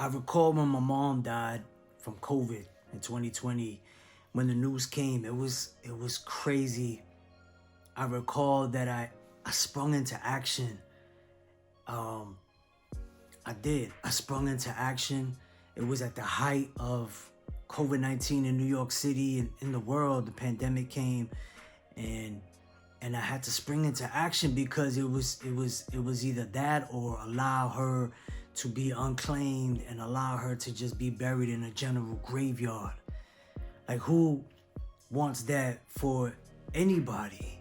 I recall when my mom died from COVID in 2020, when the news came, it was crazy. I recall that I sprung into action. Um, I did. I sprung into action. It was at the height of COVID-19 in New York City and in the world. The pandemic came, and I had to spring into action because it was either that or allow her to be unclaimed and allow her to just be buried in a general graveyard. Like, who wants that for anybody,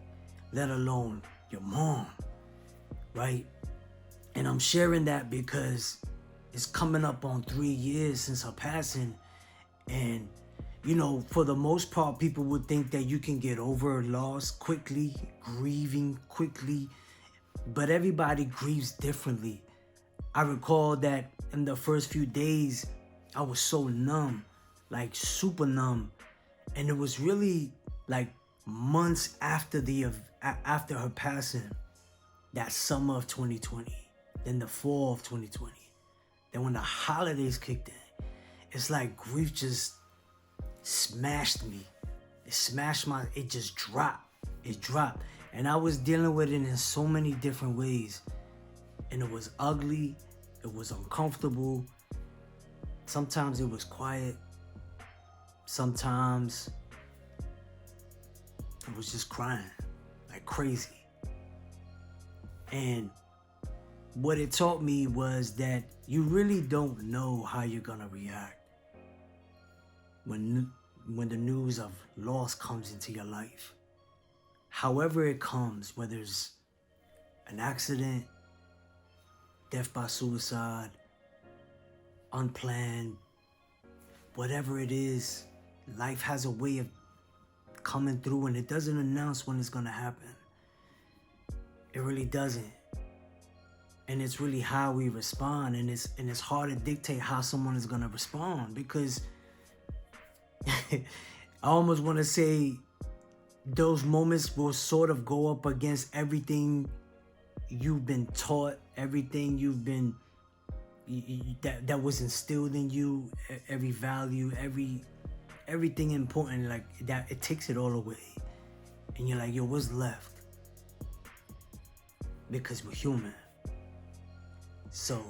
let alone your mom, right? And I'm sharing that because it's coming up on 3 years since her passing. And, you know, for the most part, people would think that you can get over loss quickly, grieving quickly, but everybody grieves differently. I recall that in the first few days, I was so numb, like super numb. And it was really like months after after her passing, that summer of 2020, then the fall of 2020, then when the holidays kicked in, it's like grief just smashed me. It just dropped. It dropped. And I was dealing with it in so many different ways. And it was ugly. It was uncomfortable. Sometimes it was quiet. Sometimes I was just crying like crazy. And what it taught me was that you really don't know how you're gonna react when the news of loss comes into your life. However it comes, whether it's an accident, death by suicide, unplanned, whatever it is, life has a way of coming through, and it doesn't announce when it's gonna happen. It really doesn't. And it's really how we respond, and it's hard to dictate how someone is gonna respond, because I almost want to say those moments will sort of go up against everything you've been taught, everything you've been that was instilled in you, every value, everything important, like that. It takes it all away, and you're like, yo, what's left? Because we're human. So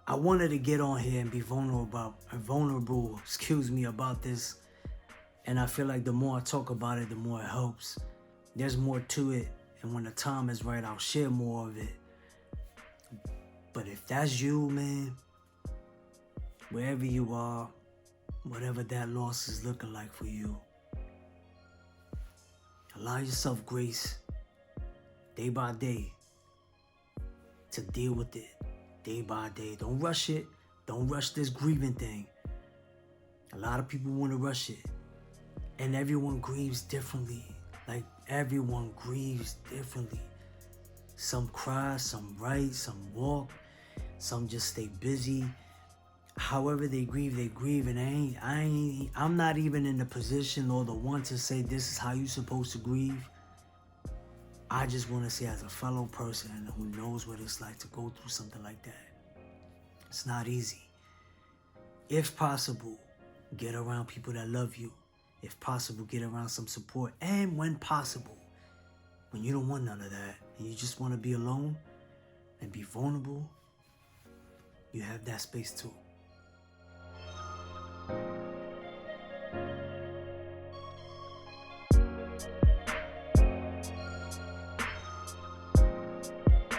I wanted to get on here and be vulnerable about this. And I feel like the more I talk about it, the more it helps. There's more to it, and when the time is right, I'll share more of it. But if that's you, man, wherever you are, whatever that loss is looking like for you, allow yourself grace day by day to deal with it day by day. Don't rush it. Don't rush this grieving thing. A lot of people want to rush it. And everyone grieves differently. Like, everyone grieves differently. Some cry, some write, some walk, some just stay busy. However they grieve, and I'm not even in the position or the one to say this is how you're supposed to grieve. I just want to say, as a fellow person who knows what it's like to go through something like that, it's not easy. If possible, get around people that love you. If possible, get around some support. And when possible, when you don't want none of that and you just want to be alone and be vulnerable, you have that space too.